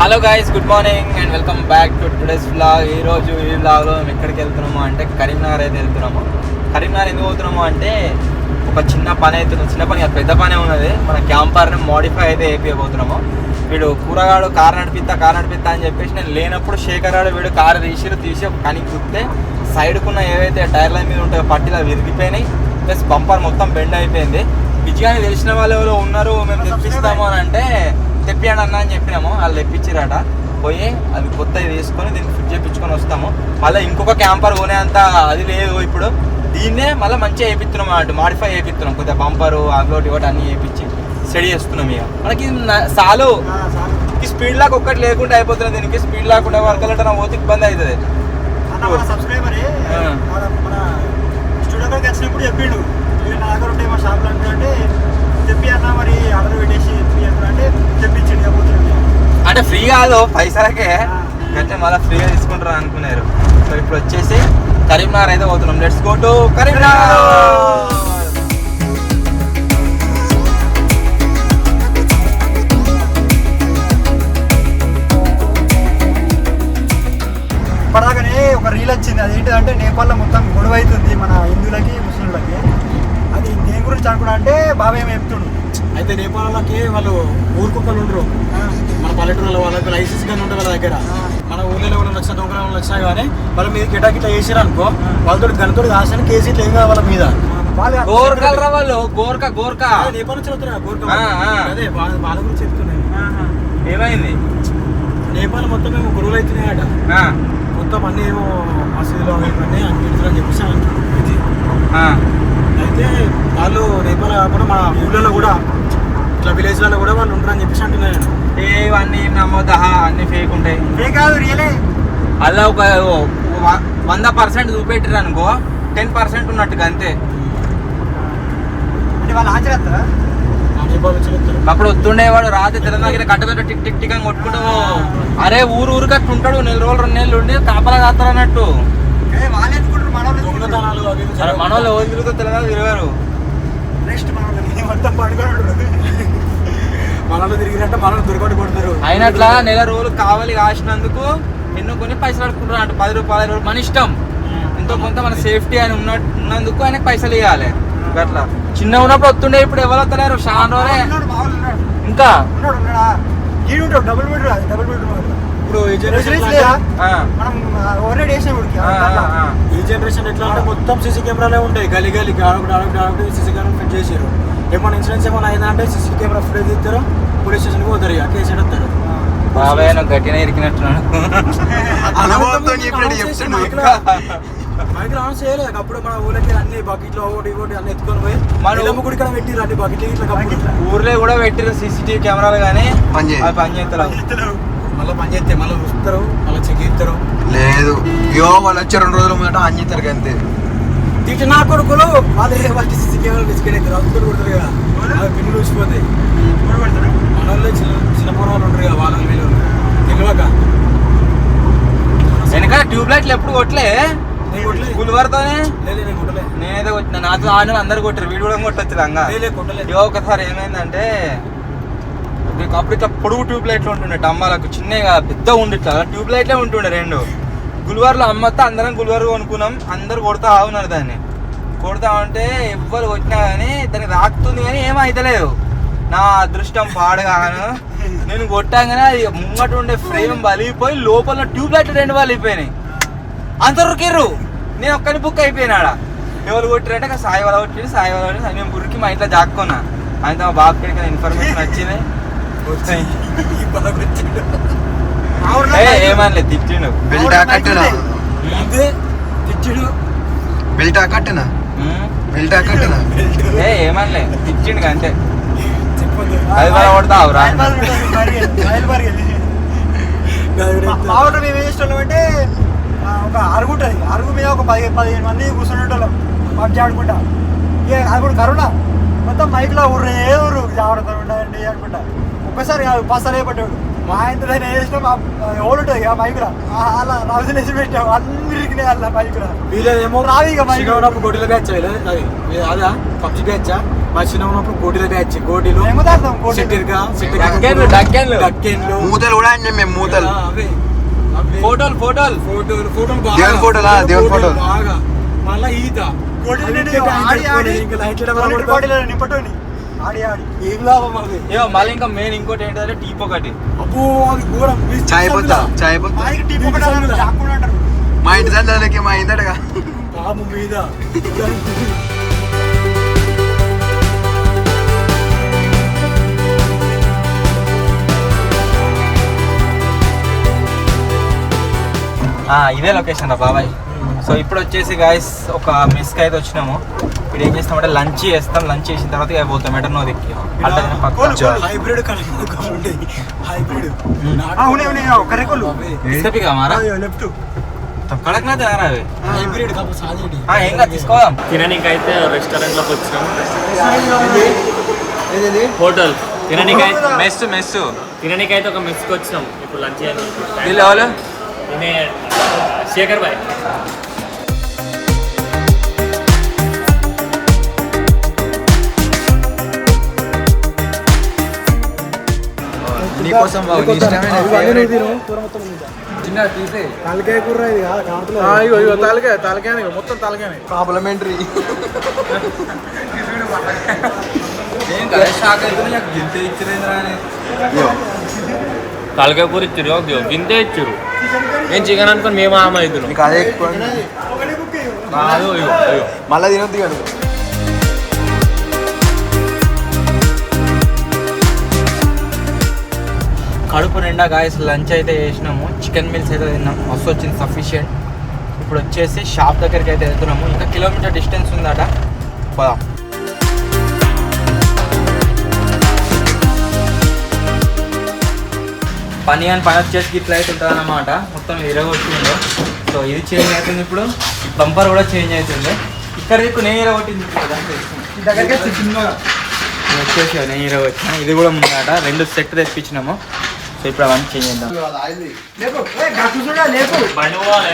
Hello guys, good morning and welcome back to today's vlog. ఈరోజు ఈ వ్లాగ్లో మేము ఎక్కడికి వెళ్తున్నాము అంటే కరీంనగర్ అయితే వెళ్తున్నాము. కరీంనగర్ ఎందుకు పోతున్నాము అంటే ఒక చిన్న పని అవుతుంది. చిన్న పని కాదు, పెద్ద పనే ఉన్నది. మన క్యాంపర్ని మోడిఫై అయితే వేయబోతున్నాము. వీడు కూరగాడు కారు నడిపిస్తా అని చెప్పేసి నేను లేనప్పుడు శేఖర్ గారు వీడు కారు తీసి ఒక కనికి కుత్తే సైడ్కున్న ఏవైతే టైర్ల మీద ఉంటాయో పట్టిలా విరిగిపోయినాయి. ప్లస్ బంపర్ మొత్తం బెండ్ అయిపోయింది. విజయాన్ని తెలిసిన వాళ్ళు ఎవరో ఉన్నారు, మేము తెప్పిస్తాము అని అంటే తెప్పియండి అన్న అని చెప్పినాము. వాళ్ళు తెప్పించారట. పోయి అది కొత్తది తీసుకొని దీన్ని ఫిట్ చేయించుకొని వస్తాము. మళ్ళీ ఇంకొక క్యాంపర్ కొనేంత అది లేదు ఇప్పుడు. దీన్నే మళ్ళీ మంచిగా వేయిస్తున్నాం అన్నట్టు, మాడిఫై చేయిస్తున్నాం. కొద్దిగా బంపరు అగ్లోటి ఒకటి అన్నీ వేయించి స్టడీ చేస్తున్నాం. ఇక మనకి చాలు ఈ స్పీడ్ లాక్ ఒక్కటి లేకుండా అయిపోతుంది. దీనికి స్పీడ్ లేకుండా వరకు వెళ్ళటం పోతే ఇబ్బంది అవుతుంది. స్టూడియోకి వచ్చినప్పుడు చెప్పిండు, నా దగ్గర ఉంటాయి మా షాప్లో అంటే చెప్పి అన్న మరి ఆర్డర్ పెట్టేసి అంటే తెప్పించండి. అంటే ఫ్రీ కాదు, పైసలకే అంటే మళ్ళీ ఫ్రీగా తీసుకుంటారు అనుకున్నారు. సో ఇప్పుడు వచ్చేసి కరీంనగర్ అయితే పోతున్నాం. Let's go to Karimnagar. ఇప్పటిదాకానే ఒక రీల్ వచ్చింది. అదేంటిదంటే నేపాల్లో మొత్తం గొడవ అవుతుంది మన హిందువులకి ముస్లింలకి. అది దేని గురించి అనుకున్నా అంటే బాబాయ్ ఏమో చెప్తుండు. అయితే నేపాలకి వాళ్ళు ఊరుకుక్కలు ఉండరు. మన పల్లెటూరులో వాళ్ళకి లైసెన్స్ కానీ ఉంటుంది వాళ్ళ దగ్గర. మన ఊళ్ళో వాళ్ళు వచ్చిన దొంగలు వాళ్ళు వచ్చినా కానీ వాళ్ళ మీద గిటాకిట్లా వేసారు అనుకో, వాళ్ళతో గణతోటి కాసిన కేసు ఇట్లా ఏం కాదు వాళ్ళ మీద. గోర్ఖాలు రావాళ్ళు, గోర్ఖా నేపాల్ నుంచి వస్తున్నా గోర్ఖా. అదే వాళ్ళ గురించి చెప్తున్నాను. ఏమైంది? నేపాల్ మొత్తం మేము గురువులు అవుతున్నాయట. మొత్తం అన్నీ ఏమో మసీదులో అన్నీ అని చెప్పేసి అయితే వాళ్ళు నేపాల్ కాకుండా మన ఊళ్ళలో కూడా ఇట్లా విలేజ్లలో కూడా వాళ్ళు ఉంటారని చెప్పేసి అంటున్నాను. ఇవన్నీ నమ్మొద్దా, అన్ని ఫేక్ ఉంటాయి. ఫేక్ కాదు, రియలే. అలా ఒక 100% చూపెట్టారు అనుకో, 10% ఉన్నట్టుగా అంతే. అంటే వాళ్ళు హాజరేస్తారా? అప్పుడు వస్తుండేవాడు రాత్రి తెలంగాణ కట్టబెట్ట టిక్ టిక్ టిక్ అని కొట్టుకుంటాము. అరే ఊరు కట్టు ఉంటాడు, 1 నెల రోజులు 2 నెలలు ఉండి కాపలా కాస్తారు అన్నట్టు. మనోళ్ళు ఎవరు తిరుగుతారు తెలంగాణ తిరిగారు. మనలో తిరిగినట్టు మనలో దొరకటి కొడతారు. అయినట్లా నెల రోజులు కావాలి కాసినందుకు ఎన్నో కొన్ని పైసలు అడుకుంటారు అంట. 10 రూపాయలు 20 రూపాయలు మన ఇష్టం. ఎంతో కొంత మన సేఫ్టీ అని ఉన్నందుకు ఆయనకు పైసలు ఇవ్వాలి. అట్లా చిన్న ఉన్నప్పుడు వస్తుండే, ఇప్పుడు ఎవరు వస్తున్నారు? షానోరే ఇంకా ఇప్పుడు ఈ జనరేషన్ ఎట్లా అంటే మొత్తం సీసీ కెమెరాలే ఉంటాయి. గలి సీసీ కెమెరా ఫిట్ చేసారు. ఏమైనా ఇన్సూరెన్స్ ఏమైనా అయిందంటే సీసీ కెమెరా ఫుటేజ్ తీస్తారు, పోలీస్ స్టేషన్కి పోతారు, ఇక కేసు ఎడతారు. బాబాయ్ నాకు గట్టిగా ఇరికినట్టున్నాడు. మైక్ ఆన్ చేయలేదు. అప్పుడు మన ఊళ్ళకి అన్ని బకెట్లు ఒకటి అన్ని ఎత్తుకొని పోయి మన గుడి ఇక్కడ పెట్టిరు. అన్ని బకెట్లు ఊర్లో కూడా పెట్టిరు CCTV కెమెరాలు, కానీ అవి పని చేస్తారు. మళ్ళీ పని చేస్తే మళ్ళీ చూస్తారు, మళ్ళీ చెక్ చేస్తారు. లేదు వాళ్ళు వచ్చే 2 రోజుల ముందు ఆన్ చేస్తారు అంతే. తిట్టి నా కొడుకులు వాళ్ళే వాళ్ళకి సీసీ కెమెరాలు తెచ్చుకెళ్ళి అందులో కొడతారు కదా, అవి పిల్లలు వచ్చిపోతాయి. మన వాళ్ళు చిన్న పూర్వాలు ఉంటారు కదా, వాళ్ళ వీళ్ళు తెలియక వెనకాల ట్యూబ్ లైట్లు ఎప్పుడు కొట్టలే గుల్వర్తోనే. నేనైతే కొట్టిన, నాతో ఆడిన అందరు కొట్టారు, వీడు కూడా కొట్టొచ్చు అంగా. ఒకసారి ఏమైందంటే అప్పుడు ఇట్లా పొడుగు ట్యూబ్ లైట్లు ఉంటుండే డమ్మాలకు, చిన్నగా పెద్ద ఉండి ఇట్లా ట్యూబ్ లైట్లే ఉంటుండే 2. గుల్వర్లో అమ్మతో అందరం గుల్వర్ కొనుక్కున్నాం. అందరు కొడతా ఆగున్నారు దాన్ని. కొడతా ఉంటే ఎవ్వరు కొట్టినా కానీ దానికి రాకుతుంది, కానీ ఏమైతలేదు. నా అదృష్టం పాడగాను నేను కొట్టాగానే అది ముంగట ఉండే ఫ్రేమ్ బలిగిపోయి లోపల ట్యూబ్ లైట్లు 2 బలిగిపోయినాయి. అందరుకిర్రు, నేను ఒక్కని బుక్ అయిపోయినాడ. ఎవరు కొట్టిరంటే సాయి వాళ్ళ కొట్టి నేను గురికి మా ఇంట్లో జాక్కున్నా. ఆయనతో మా బాబు కడికి ఇన్ఫర్మేషన్ వచ్చింది. ఏమనలే, తిట్టిండు. ఏమనలే, తిట్టిండు అంతే. అది కూడా కొడతావు రా. మేము ఏం చేస్తున్నాం అంటే ఒక అరుగు ఉంటుంది, అరుగు మీద ఒక 10-15 మంది కూర్చునేటోళ్ళం పబ్జి ఆడుకుంటా. ఇక అది కూడా కరోనా మొత్తం మైక్లో ఊరు జాగ్రత్త ఉండాలండి అనుకుంటా. ఒక్కసారి కాదు 10 సార్లు పట్టాడు. మా ఇంట్లో వేసినాం ఎవరు ఉంటుంది ఆ బైక్ అలా రాజు వేసి పెట్టాం అందరికి అలా బైక్ వీళ్ళేమో రావి ఇక బైక్ ఉన్నప్పుడు గోటీల బ్యాచ్ అది అదా పబ్జి బ్యాచ్ మా చిన్న ఉన్నప్పుడు గోటీల బ్యాచ్ గోటీలు డక్కెన్లు మూతలు కూడా అండి మేము మూతలు అవే ఫోటోలు దేవుని ఫోటోలు బాగా మళ్ళా ఈత నింపటోని ఆడి ఆడి ఏం లాభం అది ఏమో మళ్ళీ ఇంకా మెయిన్ ఇంకోటి ఏంటంటే టీప్ ఒకటి అబ్బో అది ఘోరం చాయ్ పొత్తా బైక్ టీ ఒకటి చాకుండా అంటారు మా ఇంటి దాంట్లోకి మా ఇందటగా పాము మీద ఇదే లొకేషన్ రా బాబాయ్. సో ఇప్పుడు వచ్చేసి గాయస్ ఒక మెస్కి అయితే వచ్చినాము. ఇప్పుడు ఏం చేస్తామంటే లంచ్ చేస్తాం. లంచ్ చేసిన తర్వాత ఇక పోతాం ఎటర్నో దిక్కి హైబ్రిడ్ హైబ్రిడ్ లెఫ్ట్ కడక్నా తినారా అవి హైబ్రిడ్ ఏం కాదు తీసుకోదాం. తిననీకి అయితే రెస్టారెంట్లోకి వచ్చినాం. హోటల్ మెస్ తిననీకి అయితే ఒక మెస్కి వచ్చినాం. ఇప్పుడు లంచ్ చేయాలి. వీళ్ళు ఎవరు? తినే శేఖర్ బాయ్. నీకోసం చిన్న తీసే తలకాయ కూర ఇది కాదు తలకాయ మొత్తం తలకాయ కాంప్లిమెంటరీ ఏం కదా షాక్ అవుతుంది. నాకు గింత ఇచ్చిరేంద్రా అని. తలకాయ కూర ఇచ్చారు, గింతే ఇచ్చారు. నేను చికెన్ అనుకుని మేము ఆమె అవుతున్నాం. మీకు అదే ఎక్కువ మళ్ళీ తినొద్దు కదా. కడుపు నిండా గాయస్ లంచ్ అయితే చేసినాము. చికెన్ మీల్స్ అయితే తిన్నాం. మస్తు వచ్చింది సఫిషియెంట్. ఇప్పుడు వచ్చేసి షాప్ దగ్గరికి అయితే వెళ్తున్నాము. ఇంకా కిలోమీటర్ డిస్టెన్స్ ఉందట. పోదాం. పని వచ్చేసి ఇట్లా అయితే ఉంటుంది అన్నమాట. మొత్తం ఇరగొట్టిందో. సో ఇది చేంజ్ అవుతుంది. ఇప్పుడు బంపర్ కూడా చేంజ్ అవుతుంది. ఇక్కడ దిక్కు నేను ఇరగొట్టింది దగ్గరికి చిన్నగా వచ్చేసి నేను ఇరగొచ్చిన. ఇది కూడా ముందట 2 సెట్ తెప్పించినాము. సో ఇప్పుడు అవన్నీ చేంజ్ చేద్దాం. బండి పోవాలి.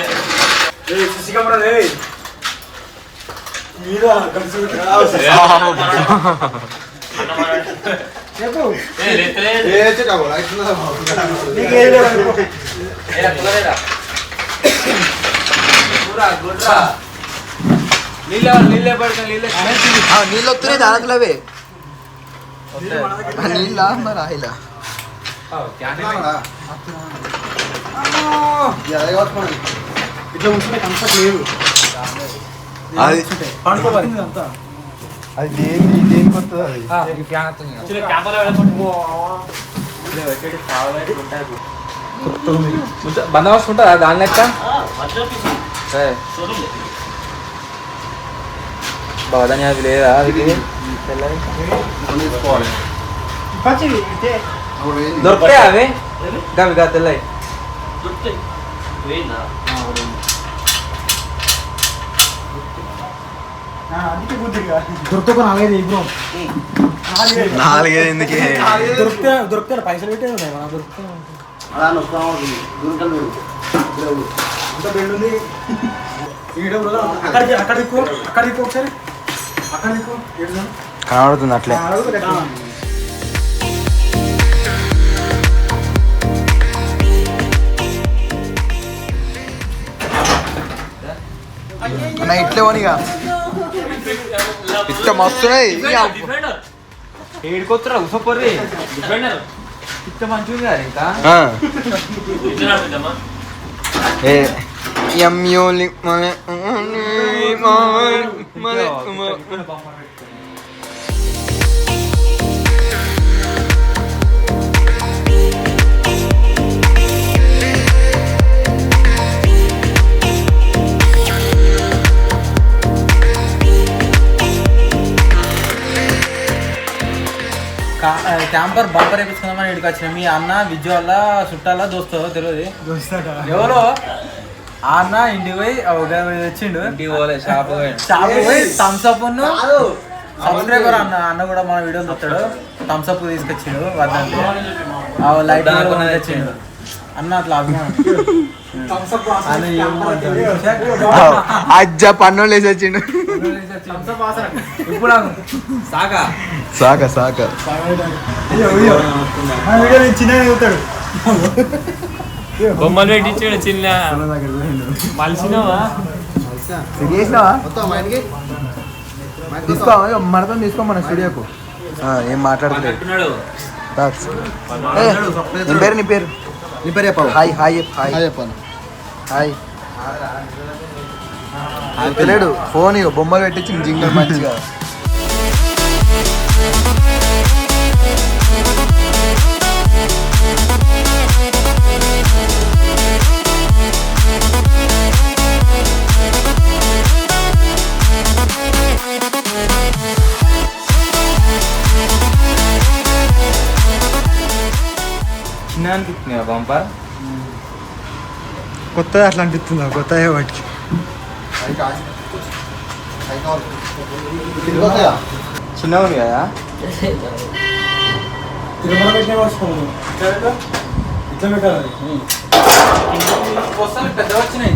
నీళ్ళే పడుతుంది. నీళ్ళు వస్తున్నాయి దాంట్లో అవే నీళ్ళ మరి ఆయిలా ఇట్లా ఉంటే కంఫర్ట్ లేదు. అది పండుకోవాలి అంతా. అది దేనికి వస్తుంది అది క్యాంపర్లో వెళ్ళకుండా బందోబస్తు ఉంటుందా దాని లెక్క? బాధని అది లేదా? అది దొరుకుతాయి అవి గవి తెల్లవి. దొరికితే నాలుగైదు ఎందుకే దొరికితే పైసలు పెట్టే ఉన్నాయి. మన దొరికితే అక్కడ దిక్కు ఒకసారి అక్కడ దిక్కు కనబడుతుంది అట్లే. ఇట్లే పోనీగా ఇట్లా మస్తున్నాయి. ఏడుకొత్తరా ఉసపోర్రి ఇట్ట మంచిగా కదా ఇంకా క్యాంపర్ బంపర్ వేపించుకుందామని ఇక్కడికి వచ్చిన. మీ అన్న విజయ్ వల్ల చుట్టాల దోస్తో తెలియదు ఎవరో ఆ అన్న ఇంటికి పోయి వచ్చిండు. ఇంటికి పోలే షాప్ పోయి థమ్స్ అప్ సబ్స్క్రైబర్ అన్న కూడా మన వీడియోలు చూస్తాడు. థమ్స్ అప్ తీసుకొచ్చాడు వద్దంటే లైట్ తెచ్చిండు అన్న అట్లా అభిమానం. అజ్జ పన్నోళ్ళు వేసి వచ్చిండు. ఇప్పుడు సాగా సాక సాక చిన్నగా అవుతాడు. బొమ్మలు పెట్టించాడు చిన్న మలిసినవా చేసినావా తీసుకో మనతో తీసుకో మన స్టూడియోకు. ఏం మాట్లాడుతున్నాడు నీ పేరు నీ పేరు నీ పేరు చెప్పావు. హాయ్ హాయ్ హాయ్ చెప్పాను. హాయ్ తెలియడు ఫోన్ ఇక బొమ్మలు పెట్టించి జింగల్ మంచిగా. చిన్న అనిపిస్తుంది బంపర్. కొత్తగా అట్లా అనిపిస్తుందా? కొత్తగా వాటికి చిన్నగా ఉంది కదా. తిరుమల పెట్టిన వర్షం ఇట్లా పెట్టాలి. పెద్ద వచ్చినాయి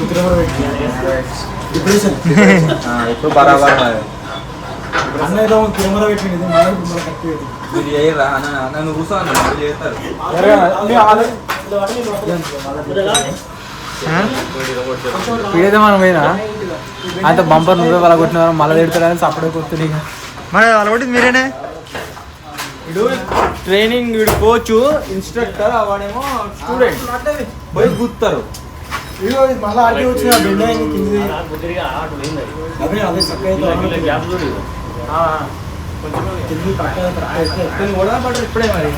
తిరుమల పెట్టిన ఇప్పుడు బరాబర్ అన్న ఏదో తిరుమల పెట్టింది మన కట్టి మీరు చేయరా నన్ను కూర్చోను చేస్తారు. పీడితే మనం పోయినా అంత బంపర్ నువ్వే వాళ్ళ కొట్టిన మళ్ళీ తిడతారని సపడే కొడుతుంది. మరి అలవాటు మీరేనే. ట్రైనింగ్ వీడు కోచ్ ఇన్స్ట్రక్టర్ వాడేమో స్టూడెంట్ పోయి గుర్తారు. మళ్ళీ ఆడికి వచ్చిన బెండ కింది అదే అదే ఇప్పుడే మరి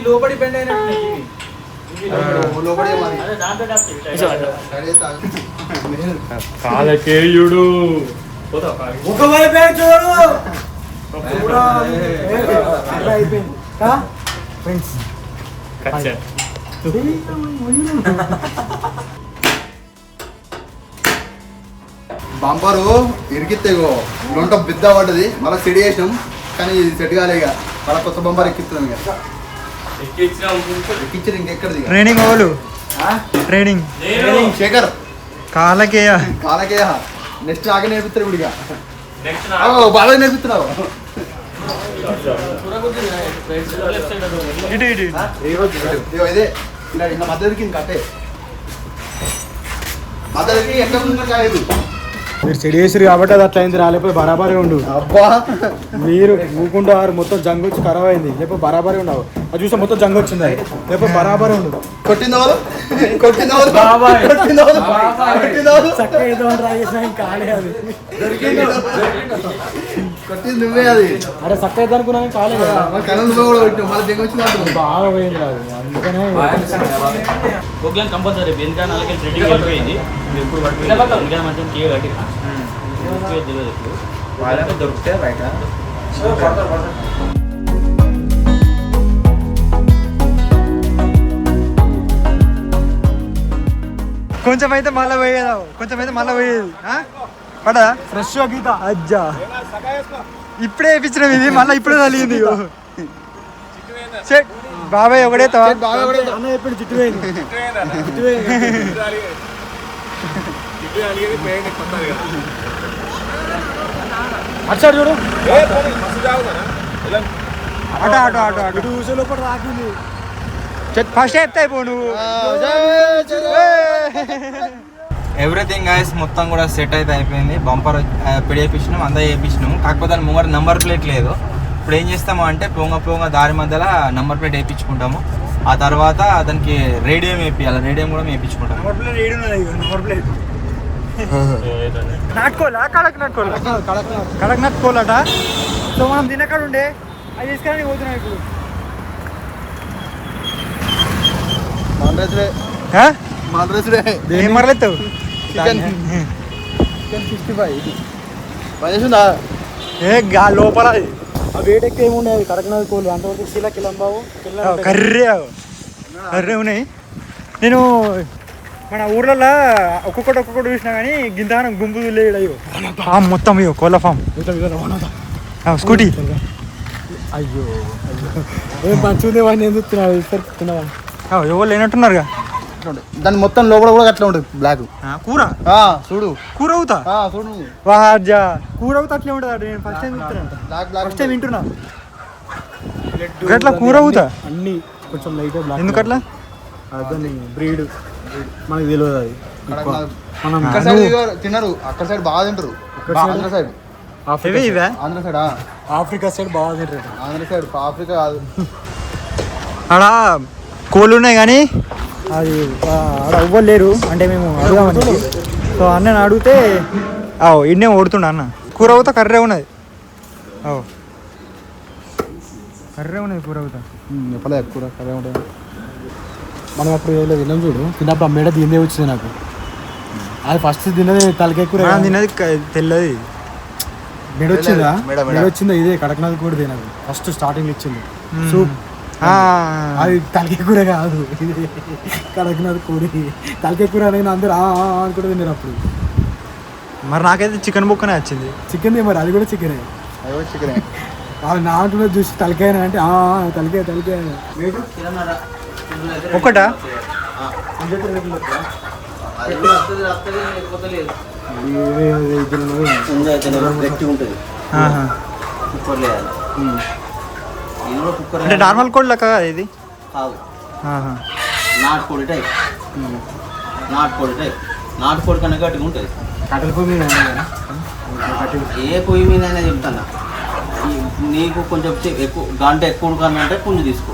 లోపడి బెండ్ అయినట్టు కాలకేయుడు ఒక వైపు చూడు అయిపోయింది ఫ్రెండ్స్. బంపరు ఇరికిత్తేగో లొంట బిద్ద పడ్డది. మళ్ళీ సెట్ చేసినాం కానీ ఇది సెట్ కాలే. ఇక మళ్ళీ కొత్త బంపర్ ఎక్కిస్తున్నాం. ఇక ఎక్కించారు ఇంకెక్కడిది. ట్రైనింగ్ వాళ్ళు ట్రైనింగ్ శేఖర్ కాలకేయ కాలకేయ నెక్స్ట్ ఆగే నేర్పిస్తారు. ఇప్పుడు ఇక బాగా నేర్పిస్తున్నావు. ఇటు ఇటు ఇగో ఇదే ఇలా ఇంకా మద్దతుకి కట్టే మద్దతుకి ఎక్కడ ఉందో కాదు. మీరు చెడు చేసారు కాబట్టి అది అట్లా అయింది. రాలేకపోయి బరాబరే ఉండు. అబ్బా మీరు ఊకుంటారు మొత్తం జంగు వచ్చి ఖరాబ్ అయింది. లేకపోతే బరాబరే ఉండవు. అది చూస్తే మొత్తం జంగు వచ్చింది. లేకపోతే బరాబరే ఉండు. కొట్టింది వాళ్ళు కొట్టింది వాళ్ళు కొట్టింది వాళ్ళు కొట్టింది వాళ్ళు చక్కగా ఏదో ట్రై చేసినా ఇంకా కాలే అది. కొట్టింది నువ్వే అది. అరే చక్క అయితే అనుకున్నా కాలే కదా. కరెంట్ నువ్వే కూడా కొట్టినావు. మళ్ళీ దిగ వచ్చింది బాగా పోయింది అది. అందుకనే ప్రోగ్రామ్ కంపల్సరీ ఎందుకంటే అలాగే ట్రెండింగ్ వెళ్ళిపోయింది. ఎప్పుడు పడిపోయింది ఇంకా మంచిగా క్లియర్ కట్టి తెలియదు. వాళ్ళంటే దొరికితే బయట కొంచెం అయితే మళ్ళీ పోయేదా? కొంచెం అయితే మళ్ళీ పోయేది పడా ఫ్రెష్ గీత అజ్జా ఇప్పుడే వేయించినాం. ఇది మళ్ళీ ఇప్పుడే తగిలింది. బాబాయ్ ఒకడే అన్న ఎప్పుడు జిట్టు పోయింది. జిట్టు పోయింది. అటు చూడు అటు అటు అటు అటు ఇటు ఊసే లోపల రాకింది. ఫస్ట్ చెప్తాయి పో నువ్వు. ఎవ్రీథింగ్ గైస్ మొత్తం కూడా సెట్ అయితే అయిపోయింది. బంపర్ పిడిపించినాం అంతా వేయించినాం. కాకపోతే దాని ముంగర నెంబర్ ప్లేట్ లేదు. ఇప్పుడు ఏం చేస్తాము అంటే పోంగ దారి మధ్యలో నెంబర్ ప్లేట్ వేయించుకుంటాము. ఆ తర్వాత దానికి రేడియం వేపియాలి. రేడియం కూడా వేయించుకుంటాము. నాటుకోలా కడక్ నాటుకోవాలట. సో మనం తినకాడ ఉండే అది తీసుకొని పోతున్నాం ఇప్పుడు. ఏం మరలేస్తావు? చికెన్ 65 పనిచేస్తుందా? లోపల ఆ వేట్ ఎక్కువ ఏముండే అది కడక్నాథ్ కోళ్ళు అంతవరకు కిలో బాబు కర్రీ అర్రే ఉన్నాయి. నేను మన ఊర్లలో ఒక్కొక్కటి చూసినా కానీ గింతగానం గుంపు లేదు. అయ్యో ఫామ్ మొత్తం అయ్యో కోళ్ళ ఫామ్. స్కూటీ అయ్యో ఏం మంచిగా వాడిని ఎందుకు తిన్నావా? ఎవరు లేనట్టున్నారుగా. దాని మొత్తం లోపల కూడా అట్లా ఉంటుంది బ్లాక్ కూర చూడు కూర అవుతా చూడు వాజా కూర అవుతా అట్లే ఉంటుంది. నేను ఫస్ట్ టైం చూస్తున్నాను, బ్లాక్ బ్లాక్ ఫస్ట్ టైం వింటున్నా. అట్లా కూర అవుతా అన్ని కొంచెం లైట్ బ్లాక్. ఎందుకట్లా? అదని బ్రీడ్ మనకు తెలియదు అది. మనం అక్కడ సైడ్ తినరు, అక్కడ సైడ్ బాగా తింటారు. Andhra side Andhra side Africa side బాగా తింటారు. ఆంధ్ర సైడ్ ఆఫ్రికా కాదు. ఆడ కోళ్ళు ఉన్నాయి కానీ అది ఆడ ఎవ్వరు లేరు. అంటే మేము అడుగుదామని సో అన్నని అడిగితే ఇన్నే ఓడుతుండ అన్న. కూర అవుతా కర్రే ఉన్నది, కర్రే ఉన్నది కూర అవుతా. చెప్పలే కూర కర్రే ఉంటుంది. మనం అప్పుడు ఏదో తిన్నాం చూడు, తిన్నప్పుడు ఆ మేడ తిందే వచ్చింది నాకు. అది ఫస్ట్ తిన్నది తలకాయ కూర, తిన్నది తెల్లది. మెడ వచ్చిందా? మెడ మెడ వచ్చిందా? ఇదే కడకనాథ్ కూడా తినదు ఫస్ట్ స్టార్టింగ్ ఇచ్చింది సూప్. అది తలకాయ కూర కాదు, కడకనాథ్ కూర. తలకాయ కూర అనేది అందరూ అని కూడా తిన్నారు అప్పుడు. మరి నాకైతే చికెన్ బుక్కనే వచ్చింది. చికెన్ మరి అది కూడా చికెనే. అది కూడా చికెన్. వాళ్ళు నా అంటున్నారు చూసి తలకాయ అంటే తలకాయ తలకాయ. ఒకటా? అంటే నార్మల్ కోడ్ లెక్క ఇది కాదు, నాటుకోడి టైప్. నాటుకోడి కన్నా గట్టిగా ఉంటుంది. కట్టెల పొయ్యి మీద ఏ పొయ్యి మీద అయినా చెప్తాను. నీకు కొంచెం ఎక్కువ గంట ఎక్కువ ఉడకనంటే పుంజు తీసుకో,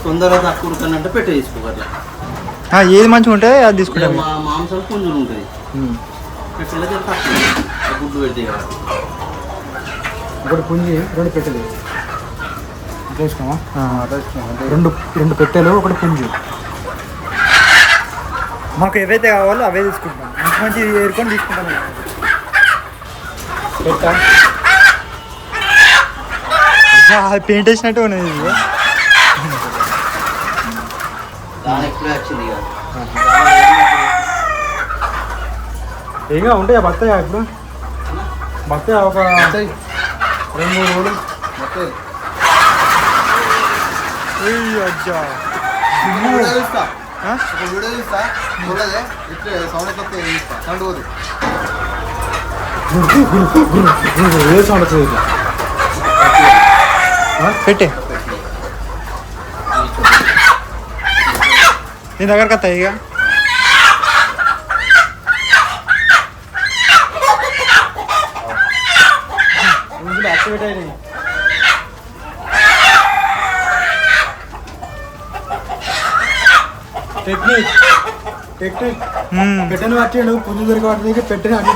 తొందరగా తక్కువ ఉడకనంటే పెట్టే తీసుకో. అట్లా ఏది మంచిగా ఉంటే అది తీసుకుంటాం. మాంసం పుంజులు ఉంటుంది, పెట్టెలో తక్కువ గుడ్డు పెడితే కాబట్టి. ఒకటి పుంజి రెండు పెట్టెలు వేసుకున్నావా? రెండు పెట్టెలు ఒకటి పుంజి. మాకు ఏవైతే కావాలో అవే తీసుకుంటాం, మంచి మంచి ఏరుకొని తీసుకుంటాం. పెయింట్ వేసినట్టు ఉన్నది. దాని ఎప్పుడే వచ్చింది ఇక. ఏంగా ఉంటాయా బత్తాయా? ఇప్పుడు బత్తాయా ఒక 2-3 రోజులు వీడియో చూస్తా చూడదే ఇట్లా సౌండ్ వస్తే సౌండ్ పోదు. ఏ సౌండ్ వస్తుంది ఇట్లా పెట్టే నీ దగ్గరకు వస్తాయి ఇక. యాక్టివేట్ అయినాయి. టెక్నిక్ పెట్టెను పట్టాడు పుంజు దొరికి పట్టడానికి పెట్టెని అటు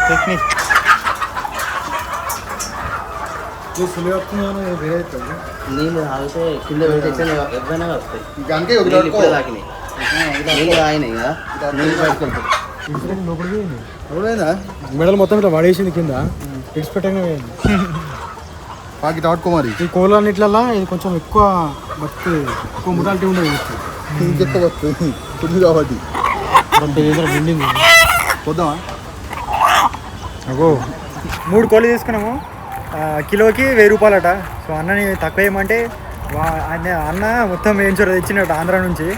టెక్నిక్ సులువు వస్తుంది వేరే అవుతుంది. నీళ్ళు తాగితే కింద పెడితే ఎవరైనా వస్తాయి. ఇంకే నీళ్ళు ఇప్పుడే తాకినాయి, నీళ్ళు తాగినాయి కదా, నీళ్ళు పట్టుకుంటాయి. ఇన్సిడెంట్ లోపలికి పోయింది. ఎవరైనా మెడల్ మొత్తం ఇట్లా పడేసింది కింద, ఇడిచి పెట్టగానే పోయింది. పాకి ఆడుకోమారి ఈ కోళ్ళన్నిట్లల్లో ఇది కొంచెం ఎక్కువ బతి ఎక్కువ ముటాలిటీ ఉండదు. ఇంకెక్కువ వస్తుంది పుంజు కాబట్టి. నిండింది పోద్దామా? అగో 3 కోళ్ళు తీసుకున్నాము, కిలోకి 1000 రూపాయలట. సో అన్నని తక్కువ ఏమంటే అన్న మొత్తం వేయించరు తెచ్చినట్టు ఆంధ్ర నుంచి.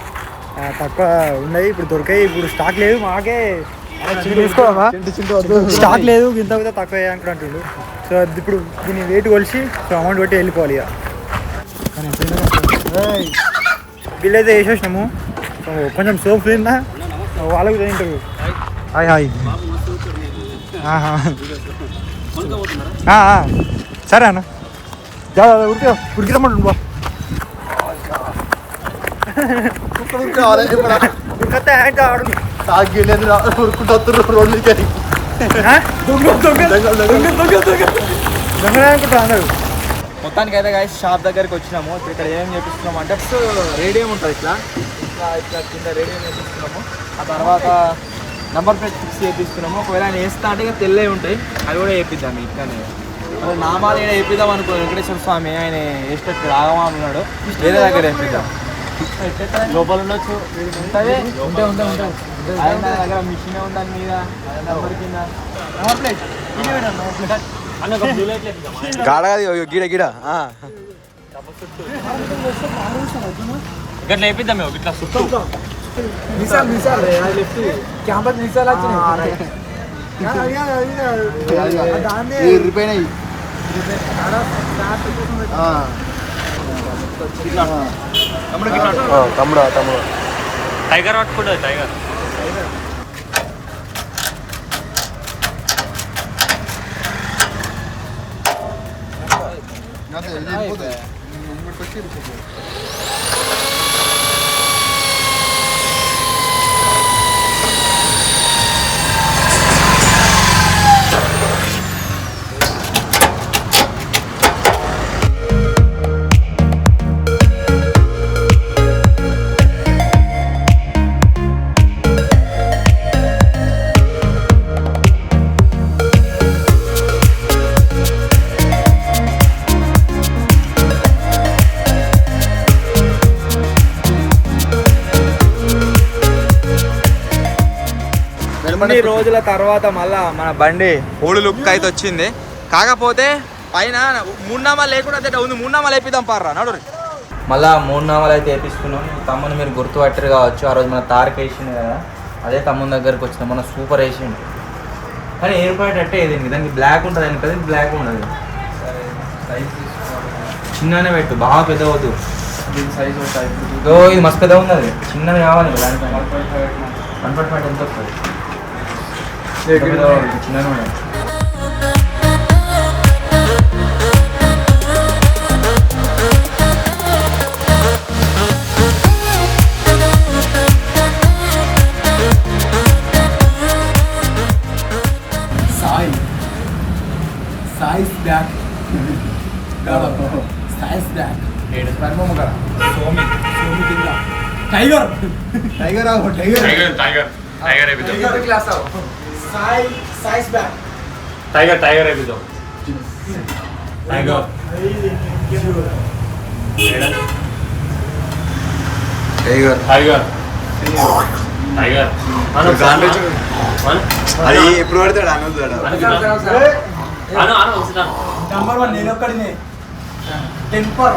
తక్కువ ఉన్నాయి, ఇప్పుడు దొరికాయి. ఇప్పుడు స్టాక్ లేదు, మాకే చూసుకోవా స్టాక్ లేదు, ఇంత కూడా తక్కువ అనుకుంటుండు. సో ఇప్పుడు దీన్ని వెయిట్ కొలిసి సో అమౌంట్ పెట్టి వెళ్ళిపోవాలి ఇక. బిల్ అయితే వేసేసినాము. సో కొంచెం సోప్ తిన్నా వాళ్ళకు తింటారు. హాయ్ హాయ్ సరే అన్న ఉడికిరమ్మంటు బా. మొత్తానికి అయితే గాయస్ షాప్ దగ్గరికి వచ్చినాము. ఇక్కడ ఏం చేపిస్తున్నాము అంటే రేడియం ఉంటుంది, ఇట్లా ఇట్లా ఇట్లా కింద రేడియం చేపిస్తున్నాము. ఆ తర్వాత నెంబర్ ప్లేట్ ఫిక్స్ చేపిస్తున్నాము. ఒకవేళ ఆయన వేస్తా అంటే ఇక తెల్లే ఉంటాయి, అవి కూడా వేపిద్దాం. ఇట్లానే నామాలు వేపిద్దాం అనుకో. వెంకటేశ్వర స్వామి ఆయన వేసేటట్టు రాగమా ఉన్నాడు, వేరే దగ్గర వేపిద్దాం. లోపల ఉండొచ్చు. ఆయన దగ్గర మిషన్ ఉంది దాని మీద నెంబర్ కింద అన్న ఒక blue light లేదు. గాడ గిడ గిడ ఇట్లా వేపిద్దాం మేము ఇట్లా చుట్టూ రిపోయినాయి తమ్ముడు టైగర్ పట్టుకుంటుంది టైగర్. కొన్ని రోజుల తర్వాత మళ్ళా మన బండి ఓల్డ్ లుక్ అయితే వచ్చింది. కాకపోతే పైన మూడునామాలు లేకుండా అయితే ఉంది. మూడునామాలు వేపిద్దాం పారా నడు. మళ్ళా మూడునామాలు అయితే వేపిస్తున్నాం. తమ్ముని మీరు గుర్తుపట్టారు కావచ్చు. ఆ రోజు మన తారక వేసింది కదా, అదే తమ్ముని దగ్గరికి వచ్చిన మన సూపర్ వేసింది. కానీ ఏర్పడేటట్టే దీనికి దానికి బ్లాక్ ఉంటుంది అని కదా, బ్లాక్ ఉండదు. చిన్ననే పెట్టు, బాగా పెద్ద వద్దు. ఇది మస్తు పెద్ద ఉంది. అది చిన్నది కావాలి. 1.5 ఎంత వస్తుంది? చిన్నగా ఉండదు. సాయిస్ బ్యాక్ సాయిస్ బ్యాక్ సోమి కింద టైగర్ టైగర్ ఆగో టైగర్ క్లాస్ సాయిస్ బ్యాక్ టైగర్ అయిపోతాం. టైగర్ టైగర్ టైగర్ అది ఎప్పుడు పడతాడు అనొద్దాడు. నంబర్ 1 నేను ఒక్కడినే టెంపర్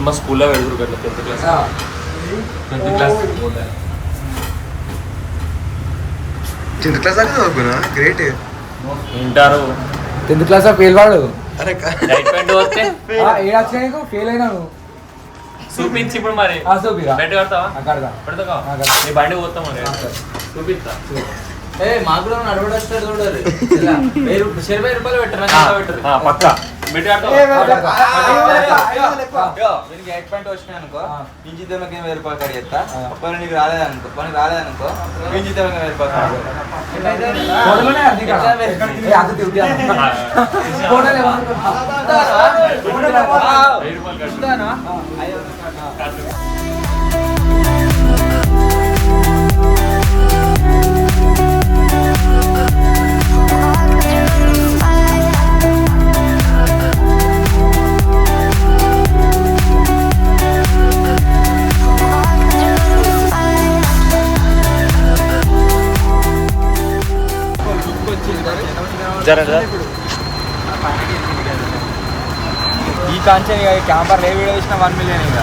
మా స్కూల్లో వెళ్తారు కదా 10th క్లాస్ 10th క్లాస్ అని చదువుకున్నా గ్రేట్. వింటారు 10th క్లాస్ ఫెయిల్ వాడు అరే రైట్ పాయింట్ వస్తే ఏడాచు ఫెయిల్ అయినాను. చూపించి ఇప్పుడు మరి బెట్ కడతావా పెడతావా నీ బండి పోతాం మరి చూపిస్తా. మాకు కూడా అడ్వర్టైజ్ చూడాలి. 1000 రూపాయలు పెట్టరా పక్కా బెట్ కడతావా? వీనికి 8 పాయింట్ వచ్చినాయి అనుకో, నేను జీతంలోకి 1000 రూపాయలు కడి చేస్తా. ఒకవేళ నీకు రాలేదనుకో, మనకి రాలేదనుకో, నేను జీతంలోకి 1000 రూపాయలు ఈ కాంచె క్యాంపర్ ఏ వీడియో ఇచ్చిన 1 మిలియన్ ఇక